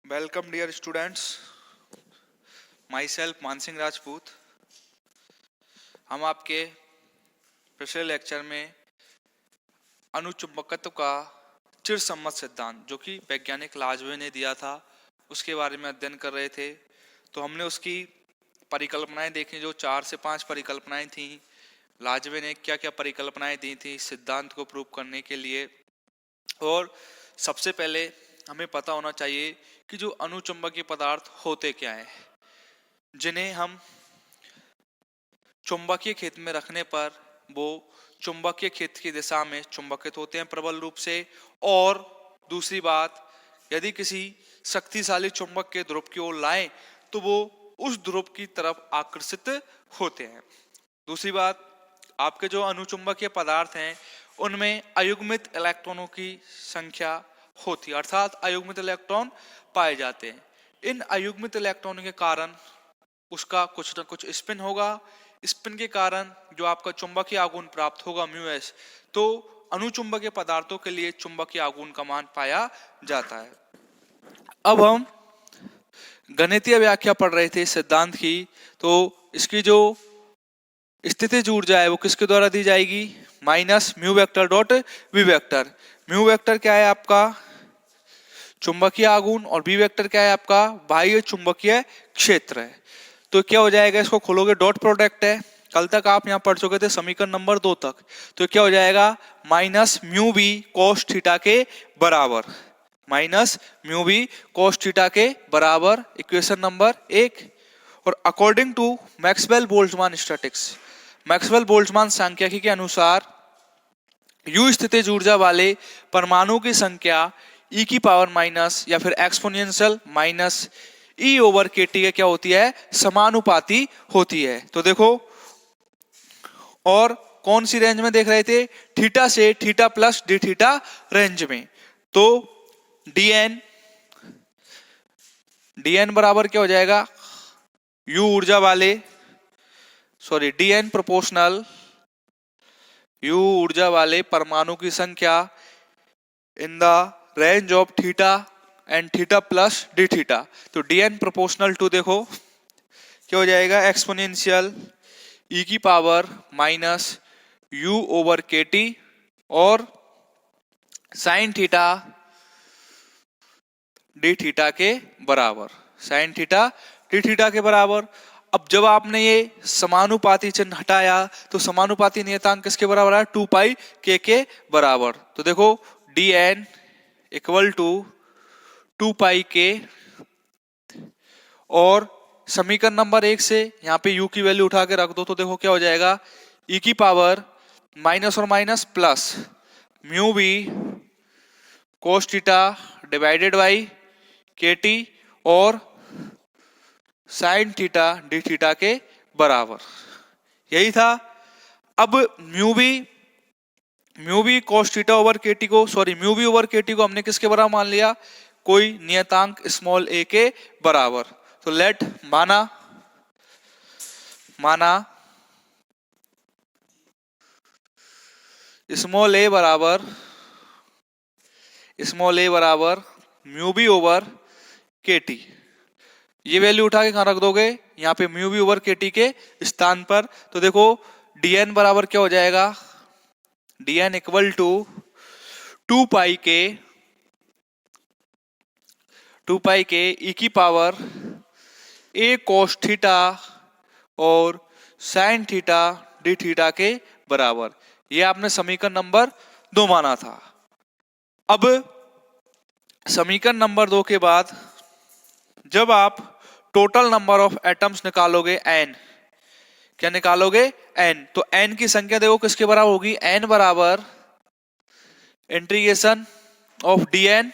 Welcome dear students, myself Mansingh Rajput. हम आपके पिछले लेक्चर में अनुचुंबकत्व का चिरसम्मत सिद्धांत जो कि वैज्ञानिक लाजवे ने दिया था उसके बारे में अध्ययन कर रहे थे। तो हमने उसकी परिकल्पनाएं देखी, जो 4 से 5 परिकल्पनाएं थी। लाजवे ने क्या क्या परिकल्पनाएं दी थी सिद्धांत को प्रूव करने के लिए। और सबसे पहले हमें पता होना चाहिए कि जो अनुचुंबकीय पदार्थ होते क्या है, जिन्हें हम चुंबकीय क्षेत्र में रखने पर वो चुंबकीय क्षेत्र की दिशा में चुंबकित होते हैं प्रबल रूप से। और दूसरी बात, यदि किसी शक्तिशाली चुंबक के ध्रुव की ओर लाएं तो वो उस ध्रुव की तरफ आकर्षित होते हैं। दूसरी बात, आपके जो अनुचुंबकीय पदार्थ हैं उनमें अयुग्मित इलेक्ट्रॉनों की संख्या होती है, अर्थात अयुग्मित इलेक्ट्रॉन पाए जाते हैं। इन अयुग्मित इलेक्ट्रॉनों के कारण उसका कुछ न कुछ स्पिन होगा। स्पिन के कारण जो आपका चुंबकीय आघूर्ण प्राप्त होगा μs, तो अनुचुंबकीय पदार्थों के लिए चुंबकीय आघूर्ण का मान पाया जाता है। अब हम गणितीय व्याख्या पढ़ रहे थे सिद्धांत की, तो इसकी जो स्थितिज ऊर्जा है वो किसके द्वारा दी जाएगी, minus mu vector dot v vector. Mu vector क्या है आपका चुंबकीय आघूर्ण और बी वेक्टर क्या है आपका बाह्य चुंबकीय क्षेत्र है। तो क्या हो जाएगा, इसको खोलोगे डॉट प्रोडक्ट है, कल तक आप यहाँ पढ़ चुके थे समीकरण नंबर 2 तक। तो क्या हो जाएगा minus mu B cos theta के बराबर, minus mu B cos theta के बराबर इक्वेशन नंबर 1। और according to Maxwell Boltzmann statics, Maxwell Boltzmann सांख्यिकी के अनुसार यू स्थितिज ऊर्जा वाले परमाणु की संख्या ई की पावर माइनस या फिर एक्सपोनेंशियल माइनस ई ओवर के टी क्या होती है, समानुपाती होती है। तो देखो, और कौन सी रेंज में देख रहे थे, थीटा से theta plus D theta range में। तो डीएन बराबर क्या हो जाएगा, यू ऊर्जा वाले डीएन प्रोपोर्शनल यू ऊर्जा वाले परमाणु की संख्या in the range of theta and theta plus D theta. तो डीएन प्रोपोर्शनल टू देखो क्या हो जाएगा, एक्सपोनेंशियल ई की power minus you over k T और साइन थीटा डी थीटा के बराबर, साइन थीटा डी थीटा के बराबर। अब जब आपने ये समानुपाती चिन्ह हटाया तो समानुपाती नियतांक किसके बराबर है, 2 पाई के बराबर। तो देखो D N equal to 2 pi के, और समीकरण नंबर 1 से यहाँ पे u की वैल्यू उठा के रख दो तो देखो क्या हो जाएगा, e की पावर माइनस और minus plus mu B cos theta divided by k T और साइन थीटा डी थीटा के बराबर, यही था। अब mu B cos theta over k T को mu B over k T को हमने किसके बराबर मान लिया, कोई नियतांक स्मॉल ए के बराबर। तो लेट माना स्मॉल ए बराबर mu B over k T. ये वैल्यू उठा के कहां रख दोगे, यहाँ पे mu B over k T के स्थान पर। तो देखो डीएन बराबर क्या हो जाएगा, डीएन इक्वल टू 2 पाई के ई की पावर ए कोस थीटा और साइन थीटा डी थीटा के बराबर। ये आपने समीकरण नंबर 2 माना था। अब समीकरण नंबर 2 के बाद जब आप टोटल नंबर ऑफ एटम्स निकालोगे n, क्या निकालोगे n, तो n की संख्या देखो किसके बराबर होगी, n बराबर integration of dn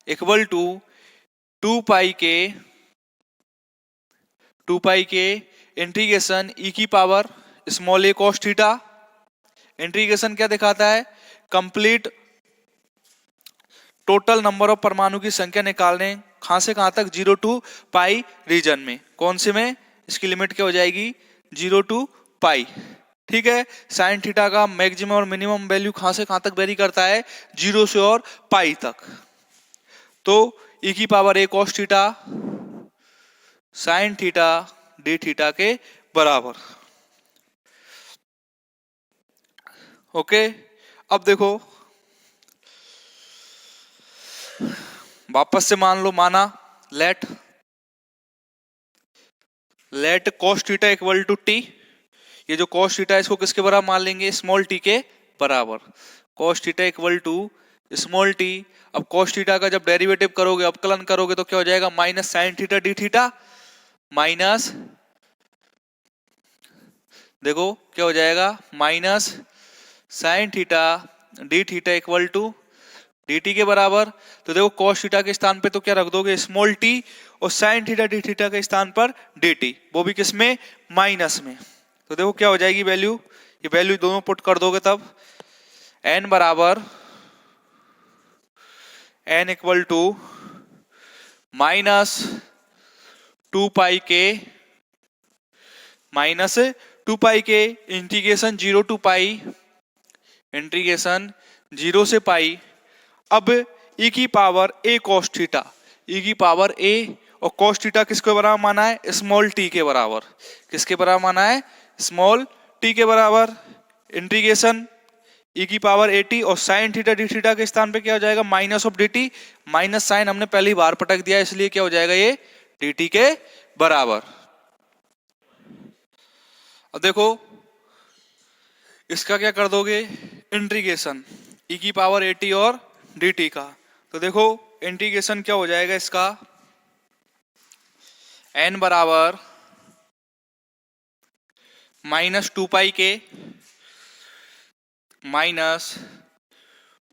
equal to 2 pi के इंटीग्रेशन ई की power small a cos theta. Integration क्या दिखाता है, कंप्लीट टोटल नंबर ऑफ परमाणु की संख्या निकालने कहां से कहां तक, 0 टू पाई रीजन में। कौन से में, इसकी लिमिट क्या हो जाएगी 0 टू पाई, ठीक है। साइन थीटा का मैक्सिमम और मिनिमम वैल्यू कहां से कहां तक वेरी करता है, 0 से और पाई तक। तो ई की power a cos theta sine theta d theta के बराबर। ओके, अब देखो वापस से मान लो, माना let cos theta equal to t. ये जो cos थीटा है इसको किसके बराबर मान लेंगे, स्मॉल टी के बराबर। cos theta equal to small t. अब cos थीटा का जब डेरिवेटिव करोगे, अवकलन करोगे तो क्या हो जाएगा, minus sine theta d theta minus, देखो क्या हो जाएगा, minus sine theta d theta equal to d t के बराबर। तो देखो cos थीटा के स्थान पे तो क्या रख दोगे, स्मॉल टी, और साइन थीटा डी थीटा के स्थान पर डी टी, वो भी किसमें, माइनस में। तो देखो क्या हो जाएगी वैल्यू, ये वैल्यू दोनों पुट कर दोगे तब n बराबर n equal to minus 2 pi के माइनस 2 पाई के इंटीग्रेशन 0 टू पाई, इंटीग्रेशन 0 से पाई। अब e की power a cos theta, e की पावर a, और cos थीटा किसके बराबर माना है, स्मॉल t के बराबर। किसके बराबर माना है, स्मॉल t के बराबर। इंटीग्रेशन e की पावर at, और साइन थीटा डी थीटा के स्थान पे क्या हो जाएगा, minus of dt, minus sine हमने पहली बार पटक दिया इसलिए क्या हो जाएगा, ये dt के बराबर। अब देखो इसका क्या कर दोगे, इंटीग्रेशन e की पावर at और dt का। तो देखो इंटीग्रेशन क्या हो जाएगा इसका, n बराबर माइनस 2 पाई के माइनस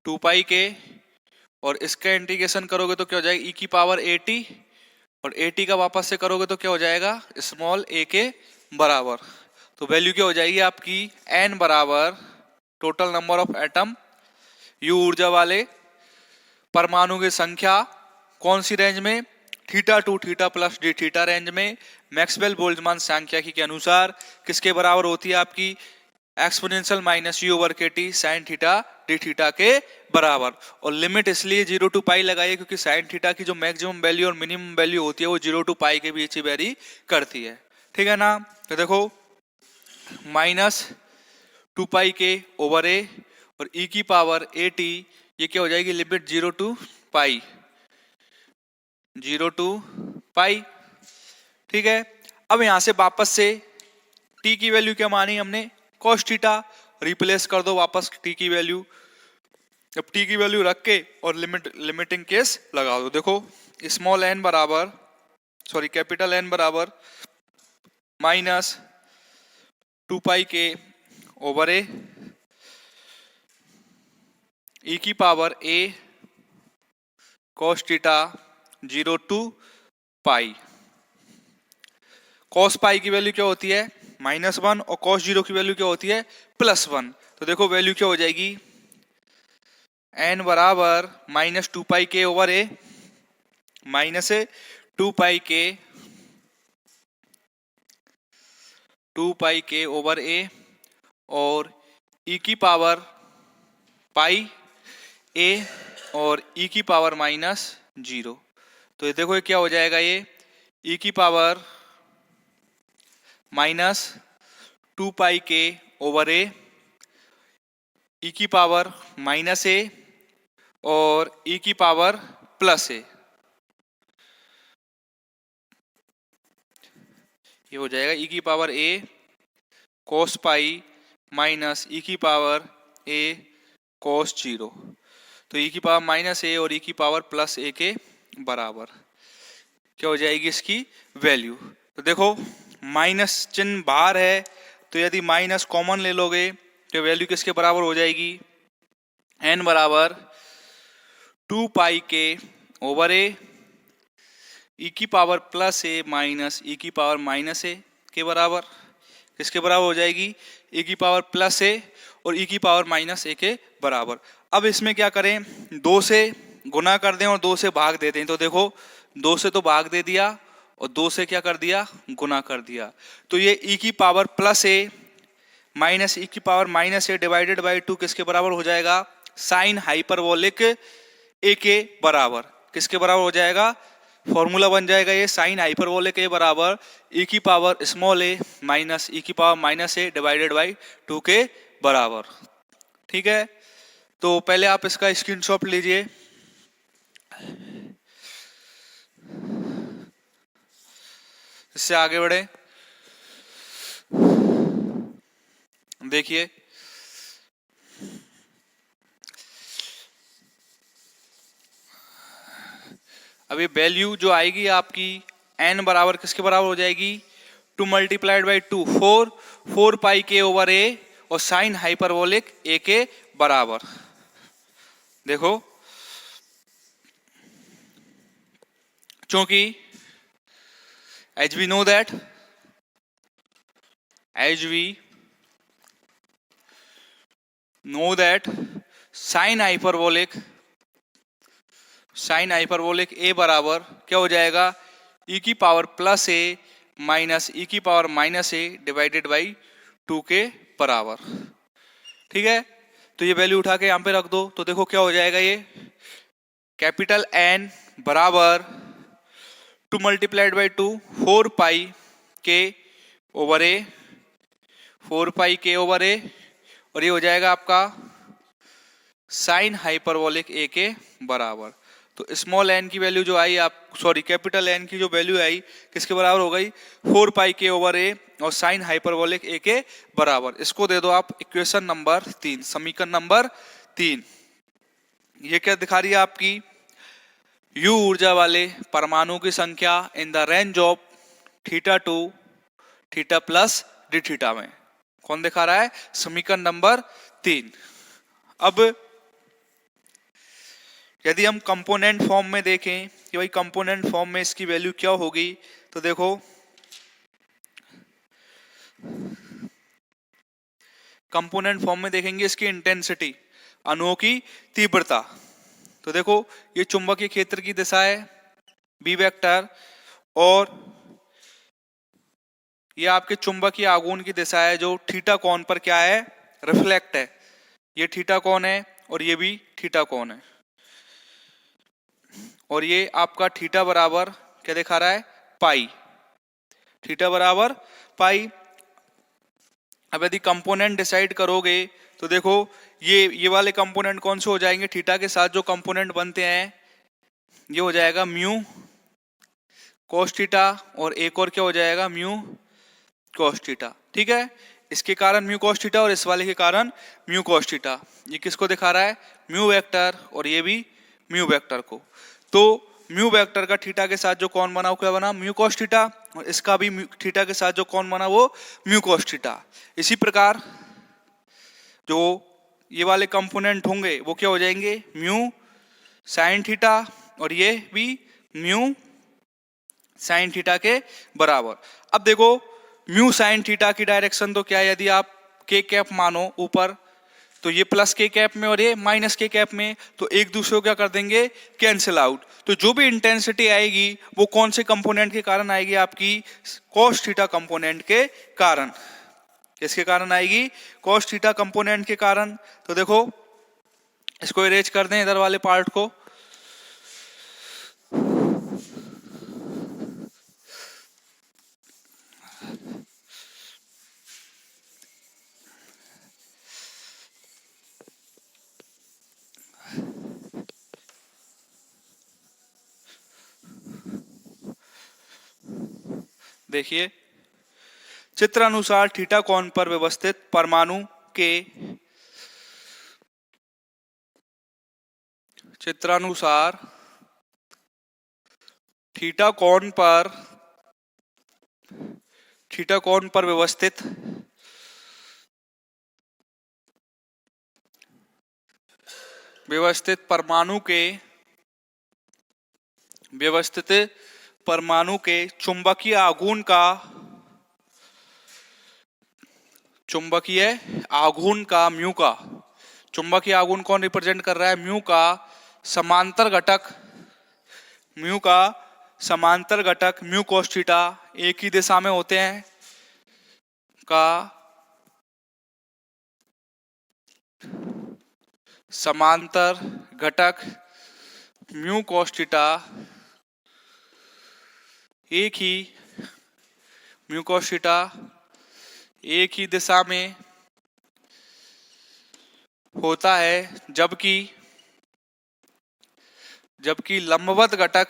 2 पाई के, और इसका इंटीग्रेशन करोगे तो क्या हो जाएगा, e की पावर at, और at का वापस से करोगे तो क्या हो जाएगा, स्मॉल a के बराबर। तो वैल्यू क्या हो जाएगी आपकी, n बराबर total number of atom, you ऊर्जा वाले परमाणु की संख्या, कौन सी रेंज में, theta two theta plus D theta range में, मैक्सवेल बोल्ट्जमान सांख्यिकी के अनुसार किसके बराबर होती है आपकी, exponential minus you over k T sign theta d theta के बराबर। और लिमिट इसलिए 0 टू पाई लगाइए क्योंकि साइन थीटा की जो मैक्सिमम वैल्यू और मिनिमम वैल्यू होती है वो 0 टू पाई के बीच ही वेरी करती है, ठीक है ना। तो देखो माइनस 2 पाई के ओवर ए, और e की पावर ए टी, ये क्या हो जाएगी, लिमिट 0 टू पाई, 0 टू पाई, ठीक है। अब यहां से वापस से t की वैल्यू क्या मानी हमने, cos थीटा, रिप्लेस कर दो वापस t की वैल्यू। अब t की वैल्यू रख के और लिमिटिंग केस लगा दो। देखो स्मॉल n बराबर, सॉरी कैपिटल N बराबर माइनस 2 पाई के ओवर ए, e की power a cos theta 0 to pi. cos pi की वैल्यू क्या होती है, -1, और cos 0 की वैल्यू क्या होती है, +1। तो देखो वैल्यू क्या हो जाएगी, n बराबर माइनस 2 पाई के ओवर ए, माइनस 2 पाई के ओवर ए, और e की पावर पाई a, और e की पावर -0। तो ये देखो ये क्या हो जाएगा, ये e की पावर -2 पाई के ओवर ए, e की पावर -a, और e की पावर +a। ये हो जाएगा e की power a cos pi minus e की पावर a cos 0। तो e की पावर -a और e की पावर +a के बराबर क्या हो जाएगी इसकी वैल्यू। तो देखो माइनस चिन्ह बाहर है, तो यदि माइनस कॉमन ले लोगे तो वैल्यू किसके बराबर हो जाएगी, n बराबर 2 पाई के ओवर ए, e की पावर +a माइनस e की पावर -a के बराबर। किसके बराबर हो जाएगी, e की पावर +a और e की पावर -a के बराबर। अब इसमें क्या करें, 2 से गुना कर दें और 2 से भाग दे दें। तो देखो 2 से तो भाग दे दिया और 2 से क्या कर दिया, गुना कर दिया। तो ये e की पावर +a माइनस e की पावर -a डिवाइडेड बाई 2 किसके बराबर हो जाएगा, साइन हाइपरबोलिक a के बराबर। किसके बराबर हो जाएगा, फॉर्मूला बन जाएगा ये साइन हाइपरबोलिक ए बराबर e की पावर स्मॉल ए माइनस e की power minus a divided by 2 के बराबर। ठीक है, तो पहले आप इसका स्क्रीनशॉट लीजिए। इससे आगे बढ़े, देखिए अभी वैल्यू जो आएगी आपकी n बराबर किसके बराबर हो जाएगी, 2 मल्टीप्लाइड बाई 2 4 पाई के ओवर ए और साइन हाइपरबोलिक ए के बराबर। देखो क्योंकि as we know that sine hyperbolic a बराबर क्या हो जाएगा, e की power plus a minus e की power minus a divided by 2 के बराबर। ठीक है, तो ये वैल्यू उठा के यहां पे रख दो, तो देखो क्या हो जाएगा, ये कैपिटल N बराबर 2 मल्टीप्लाइड बाई 2 4 पाई के ओवर ए 4 पाई के ओवर ए और ये हो जाएगा आपका साइन हाइपरबोलिक ए के बराबर। तो स्मॉल एन की वैल्यू जो आई कैपिटल एन की जो वैल्यू आई किसके बराबर हो गई, 4 पाई के ओवर ए और साइन हाइपरबोलिक ए के बराबर। इसको दे दो आप इक्वेशन नंबर 3, समीकरण नंबर 3। ये क्या दिखा रही है आपकी, यू ऊर्जा वाले परमाणु की संख्या in the range of theta two theta plus D theta में। कौन दिखा रहा है, समीकरण नंबर 3। अब यदि हम कंपोनेंट फॉर्म में देखें कि भाई कंपोनेंट फॉर्म में इसकी वैल्यू क्या होगी, तो देखो कंपोनेंट फॉर्म में देखेंगे इसकी इंटेंसिटी, अणुओं की तीव्रता। तो देखो ये चुंबकीय क्षेत्र की दिशा है बी वेक्टर और ये आपके चुंबकीय आघूर्ण की दिशा है जो थीटा कोण पर क्या है, रिफ्लेक्ट है। ये थीटा कोण है और ये भी थीटा कोण है और ये आपका थीटा बराबर क्या दिखा रहा है, पाई, थीटा बराबर पाई। अब यदि कंपोनेंट डिसाइड करोगे तो देखो ये वाले कंपोनेंट कौन से हो जाएंगे, थीटा के साथ जो कंपोनेंट बनते हैं ये हो जाएगा म्यू कोस थीटा और एक और क्या हो जाएगा म्यू कोस थीटा। ठीक है, इसके कारण म्यू कोस थीटा और इस वाले के कारण म्यू कोस थीटा। ये किसको दिखा रहा है, म्यू वेक्टर और ये भी म्यू वेक्टर को। तो म्यू वेक्टर का थीटा के साथ जो कोण बना वो क्या बना, म्यू कोस थीटा, और इसका भी थीटा के साथ जो कोण बना वो म्यू कोस थीटा। इसी प्रकार जो ये वाले कंपोनेंट होंगे वो क्या हो जाएंगे, म्यू साइन थीटा और ये भी म्यू साइन थीटा के बराबर। अब देखो म्यू साइन थीटा की डायरेक्शन तो क्या है, यदि आप के कैप मानो ऊपर तो ये प्लस के कैप में और ये माइनस के कैप में, तो एक दूसरे को क्या कर देंगे, कैंसिल आउट। तो जो भी इंटेंसिटी आएगी वो कौन से कंपोनेंट के कारण आएगी, आपकी कोस थीटा कंपोनेंट के कारण। किसके कारण आएगी, कोस थीटा कंपोनेंट के कारण। तो देखो इसको इरेज कर दें इधर वाले पार्ट को। देखिए चित्र अनुसार थीटा कोण पर व्यवस्थित परमाणु के चित्रानुसार थीटा कोण पर व्यवस्थित परमाणु के चुंबकीय आघूर्ण का म्यू का, चुंबकीय आघूर्ण कौन रिप्रेजेंट कर रहा है, म्यू का समांतर घटक म्यू कोस थीटा एक ही दिशा में होते हैं का समांतर घटक म्यू कॉस थीटा एक ही म्यू कॉस थीटा एक ही दिशा में होता है, जबकि लंबवत घटक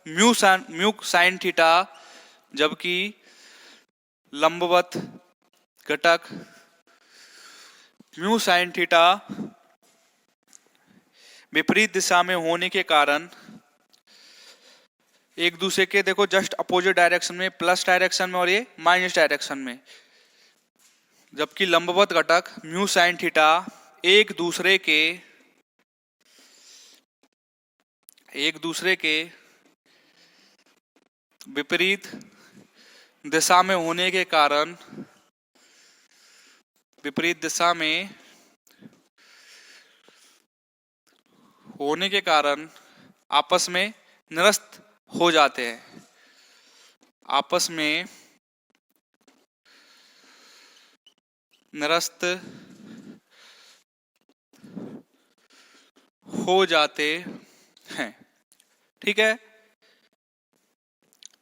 म्यू साइन थीटा, जबकि लंबवत घटक म्यू साइन थीटा विपरीत दिशा में होने के कारण एक दूसरे के देखो जस्ट अपोजिट डायरेक्शन में, प्लस डायरेक्शन में और ये माइनस डायरेक्शन में, जबकि लंबवत घटक म्यू साइन थीटा एक दूसरे के विपरीत दिशा में होने के कारण आपस में निरस्त हो जाते हैं, आपस में निरस्त हो जाते हैं। ठीक है,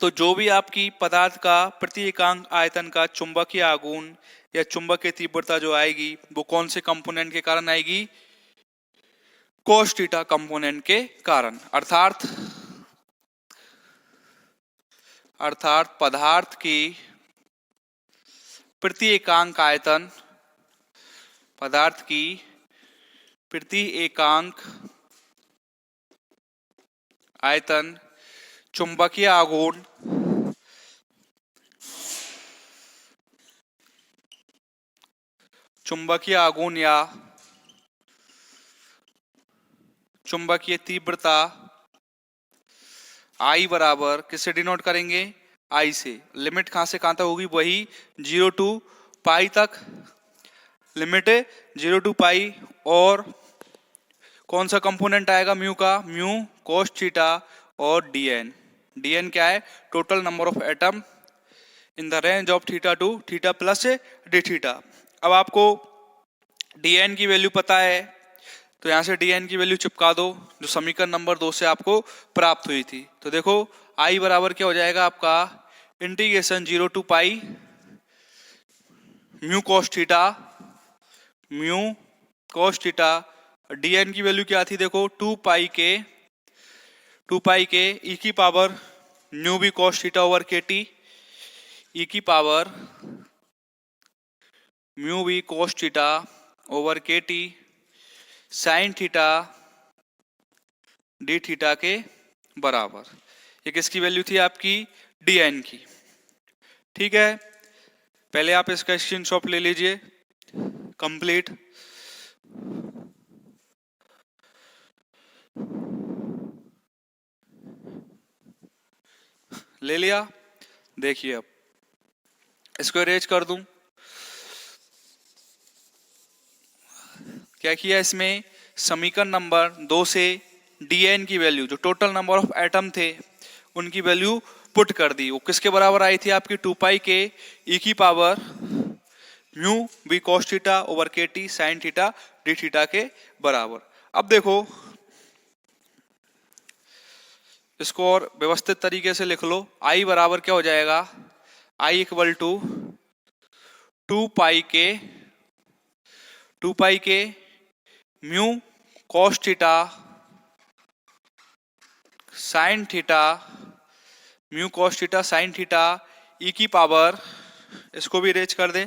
तो जो भी आपकी पदार्थ का प्रति एकांक आयतन का चुंबकीय आघूर्ण या चुंबकीय तीव्रता जो आएगी वो कौन से कंपोनेंट के कारण आएगी? cos थीटा कंपोनेंट के कारण। अर्थात पदार्थ की प्रति एकांक आयतन चुंबकीय आघूर्ण या चुंबकीय तीव्रता I बराबर किससे डिनोट करेंगे? I से। लिमिट कहां से कहां तक होगी? वही 0 टू पाई तक, लिमिट 0 टू पाई। और कौन सा कंपोनेंट आएगा म्यू का? म्यू cos थीटा और dn क्या है? Total number of atom in the range of theta two theta plus D theta. अब आपको dn की वैल्यू पता है तो यहां से dn की वैल्यू चिपका दो जो समीकरण नंबर 2 से आपको प्राप्त हुई थी। तो देखो I बराबर क्या हो जाएगा आपका? Integration 0 to pi mu cos theta. dn की वैल्यू क्या थी? देखो 2 पाई के e की power mu B cos theta over kt, e की power mu B cos theta over kt sine theta d theta के बराबर। ये किसकी वैल्यू थी? आपकी dn की। ठीक है, पहले आप इसका स्क्रीनशॉट ले लीजिए कंप्लीट। ले लिया? देखिए अब इसको अरेंज कर दूं। क्या किया इसमें? समीकरण नंबर 2 से dn की वैल्यू जो टोटल नंबर ऑफ एटम थे उनकी वैल्यू पुट कर दी। वो किसके बराबर आई थी? आपकी 2 पाई के e की power mu B cos theta over kt sine theta d theta के बराबर। अब देखो इसको और व्यवस्थित तरीके से लिख लो। I बराबर क्या हो जाएगा? I इक्वल टू 2 पाई के mu cos theta sine theta mu cos theta sine theta e की पावर, इसको भी रेज कर दे,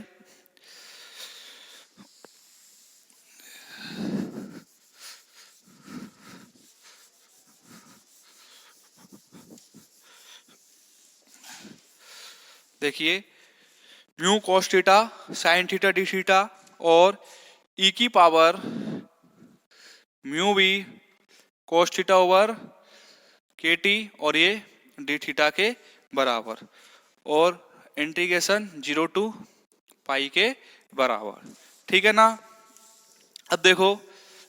देखिए mu cos theta sine theta d theta और e की पावर म्यू भी cos थीटा ओवर kt और ये डी थीटा के बराबर और इंटीग्रेशन 0 टू पाई के बराबर। ठीक है ना? अब देखो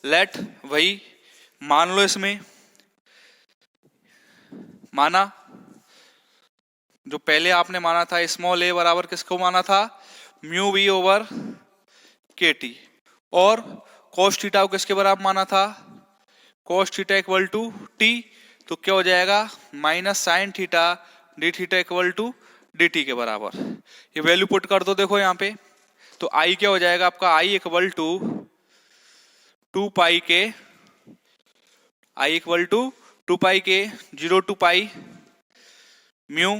लेट वही मान लो, इसमें माना जो पहले आपने माना था स्मॉल a बराबर किसको माना था? Mu B over kt। और cos थीटा को किसके बराबर माना था? cos theta equal to t, तो क्या हो जाएगा minus sine theta d theta equal to d t के बराबर। ये वैल्यू पुट कर दो, देखो यहाँ पे, तो आई क्या हो जाएगा आपका, आई इक्वल टू 2 पाई के, आई इक्वल टू 2 पाई के 0 to pi mu,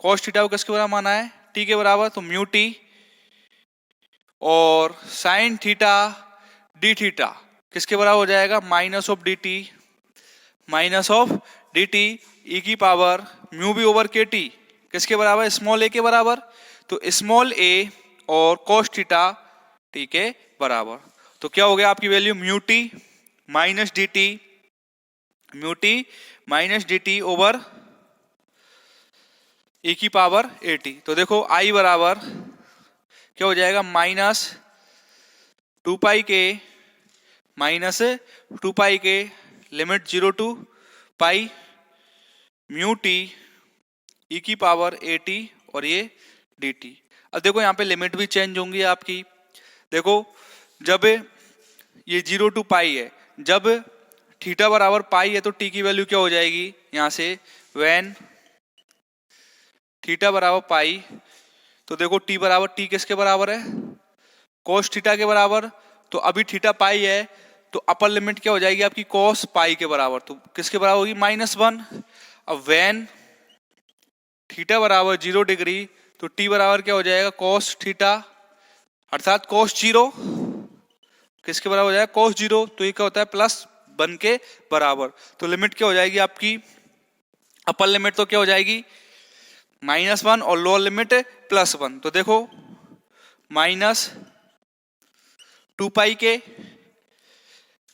cos theta को किसके बराबर माना है, टी के बराबर, तो म्यू टी, और साइन थीटा डी थीटा किसके बराबर हो जाएगा, minus of d t, minus of d t e की power mu B over k T किसके बराबर, स्मॉल ए के बराबर, तो स्मॉल ए और cos थीटा टी के बराबर। तो क्या हो गया आपकी value, mu t minus d t, mu t minus d t over a की पावर ए टी। तो देखो आई बराबर क्या हो जाएगा, माइनस 2 पाई के माइनस 2 पाई के limit 0 to pi mu t e की पावर ए टी और ये डी टी। अब देखो यहाँ पे लिमिट भी चेंज होंगी आपकी, देखो जब ये 0 टू पाई है, जब थीटा बराबर पाई है तो टी की वैल्यू क्या हो जाएगी यहाँ से, व्हेन थीटा बराबर पाई, तो देखो टी बराबर, टी किसके बराबर है, cos थीटा के बराबर, तो अभी थीटा पाई है तो अपर लिमिट क्या हो जाएगी आपकी cos पाई के बराबर, तो किसके बराबर होगी, -1। अब व्हेन थीटा बराबर 0 डिग्री, तो टी बराबर क्या हो जाएगा, cos थीटा अर्थात cos 0 किसके बराबर हो जाएगा, cos 0, तो ये क्या होता है +1 के बराबर। तो लिमिट क्या हो जाएगी आपकी, अपर लिमिट तो क्या हो जाएगी -1 और लोअर लिमिट +1। तो देखो माइनस 2 पाई के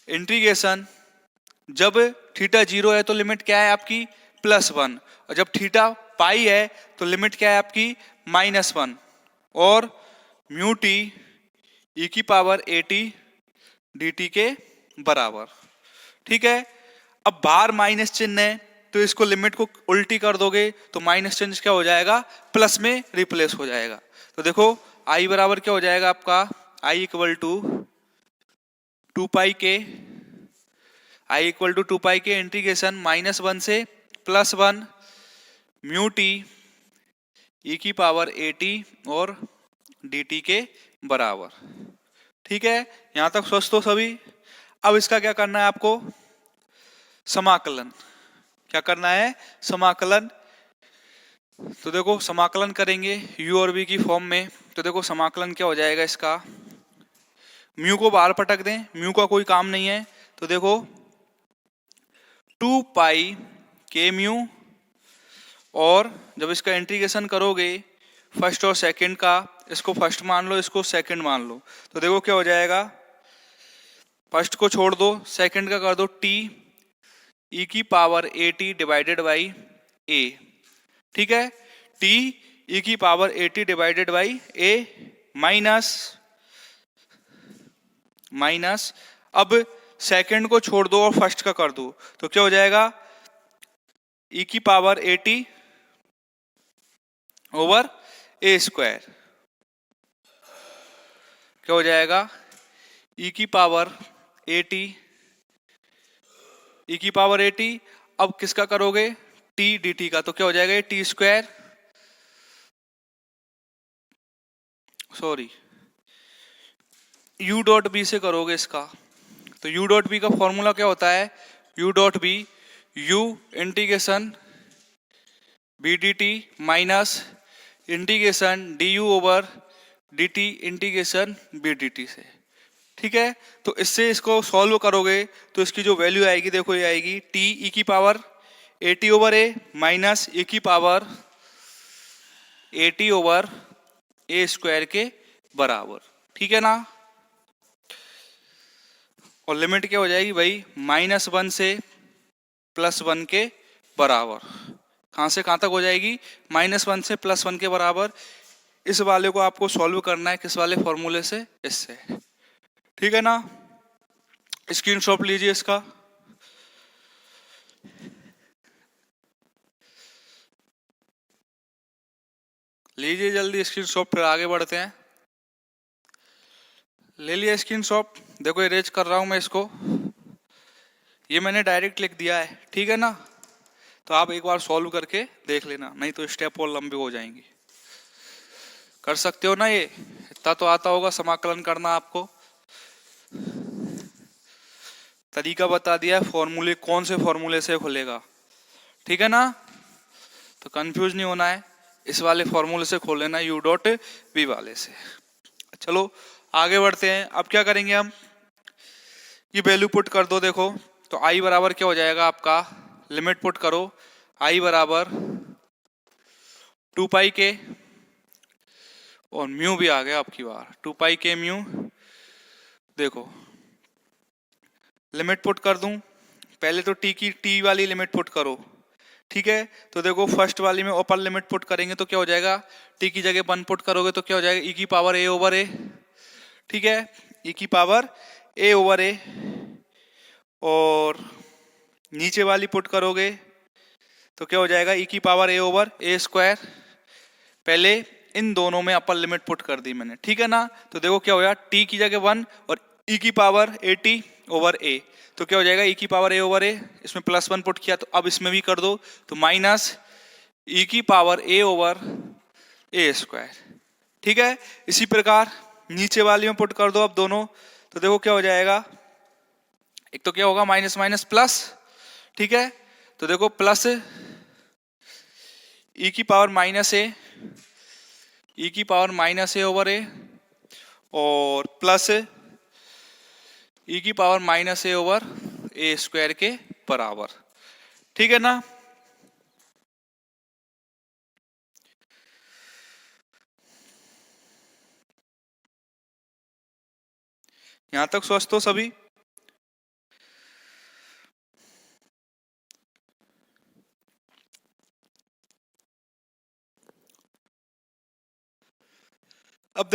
इंटीग्रेशन, जब थीटा 0 है तो लिमिट क्या है आपकी +1, और जब थीटा पाई है तो लिमिट क्या है आपकी -1, और म्यू टी ई की power a T D t के बराबर। ठीक है, अब बाहर माइनस चिन्ह है तो इसको लिमिट को उल्टी कर दोगे तो माइनस चिन्ह क्या हो जाएगा, प्लस में रिप्लेस हो जाएगा। तो देखो आई बराबर क्या हो जाएगा आपका, आई इक्वल टू 2 पाई के, आई इक्वल टू 2 पाई के इंटीग्रेशन -1 से +1 म्यू टी ई की पावर ए टी और डी टी के बराबर। ठीक है, यहां तक स्वस्थ हो सभी। अब इसका क्या करना है आपको, समाकलन। क्या करना है, समाकलन। तो देखो समाकलन करेंगे u और v की फॉर्म में, तो देखो समाकलन क्या हो जाएगा इसका, म्यू को बाहर पटक दें, म्यू का कोई काम नहीं है, तो देखो 2 पाई के म्यू, और जब इसका इंटीग्रेशन करोगे फर्स्ट और सेकंड का, इसको फर्स्ट मान लो इसको सेकंड मान लो, तो देखो क्या हो जाएगा, फर्स्ट को छोड़ दो, सेकंड का कर दो टी ई की power a t divided by a. ठीक है, टी ई की power a t divided by a minus, अब सेकंड को छोड़ दो और फर्स्ट का कर दो, तो क्या हो जाएगा, ई की power a t over a square, क्या हो जाएगा, ई की पावर ए टी, ई की पावर ए टी, अब किसका करोगे टी डी टी का, तो क्या हो जाएगा t square, sorry u dot b से करोगे इसका, तो u डॉट बी का फॉर्मूला क्या होता है, u dot b u integration b d t minus integration d u over d t integration b d t से। ठीक है, तो इससे इसको सॉल्व करोगे तो इसकी जो वैल्यू आएगी देखो ये आएगी टी ई की power a t over a minus a की power a t over a square के बराबर। ठीक है ना, और लिमिट क्या हो जाएगी भाई -1 से +1 के बराबर। कहां से कहां तक हो जाएगी, -1 से +1 के बराबर। इस वाले को आपको सॉल्व करना है किस वाले फॉर्मूले से, इससे। ठीक है ना, स्क्रीनशॉट लीजिए इसका। लीजिए जल्दी स्क्रीनशॉट, फिर आगे बढ़ते हैं। ले लिया स्क्रीनशॉट, देखो इरेज कर रहा हूं मैं इसको। ये मैंने डायरेक्ट लिख दिया है, ठीक है ना। तो आप एक बार सॉल्व करके देख लेना, नहीं तो स्टेप और लंबे हो जाएंगे। कर सकते हो ना, ये इतना तो आता होगा समाकलन करना आपको। तरीका बता दिया है, फॉर्मूले कौन से फॉर्मूले से खुलेगा, ठीक है ना। तो कंफ्यूज नहीं होना है, इस वाले फॉर्मूले से खोल लेना, यू डॉट बी वाले से। चलो आगे बढ़ते हैं। अब क्या करेंगे हम, ये वैल्यू पुट कर दो। देखो तो आई बराबर क्या हो जाएगा आपका, लिमिट पुट करो, आई बराबर 2 पाई के, और म्यू भी आ गया आपकी बार, 2 पाई के म्यू। देखो लिमिट पुट कर दूं, पहले तो टी वाली लिमिट पुट करो, ठीक है। तो देखो फर्स्ट वाली में अपर लिमिट पुट करेंगे तो क्या हो जाएगा, टी की जगह 1 पुट करोगे तो क्या हो जाएगा, ई की पावर ए ओवर ए, ठीक है, ई की पावर ए ओवर ए। और नीचे वाली पुट करोगे तो क्या हो जाएगा, ई की power A over a square. पहले इन दोनों में अपर लिमिट पुट कर दी मैंने, ठीक है ना। तो देखो क्या हो गया, टी की जगह 1 और ई की पावर ए टी ओवर ए, तो क्या हो जाएगा, ई की पावर ए ओवर ए, इसमें +1 पुट किया, तो अब इसमें भी कर दो, तो माइनस ई की power A over a square, ठीक है। इसी प्रकार नीचे वाली में पुट कर दो अब दोनों, तो देखो क्या हो जाएगा, एक तो क्या होगा माइनस माइनस प्लस, ठीक है। तो देखो प्लस ई की पावर माइनस ए, ई की पावर माइनस ए ओवर ए, और प्लस ई की power minus A over a square के बराबर, ठीक है ना। यहां तक स्वस्थ हो सभी।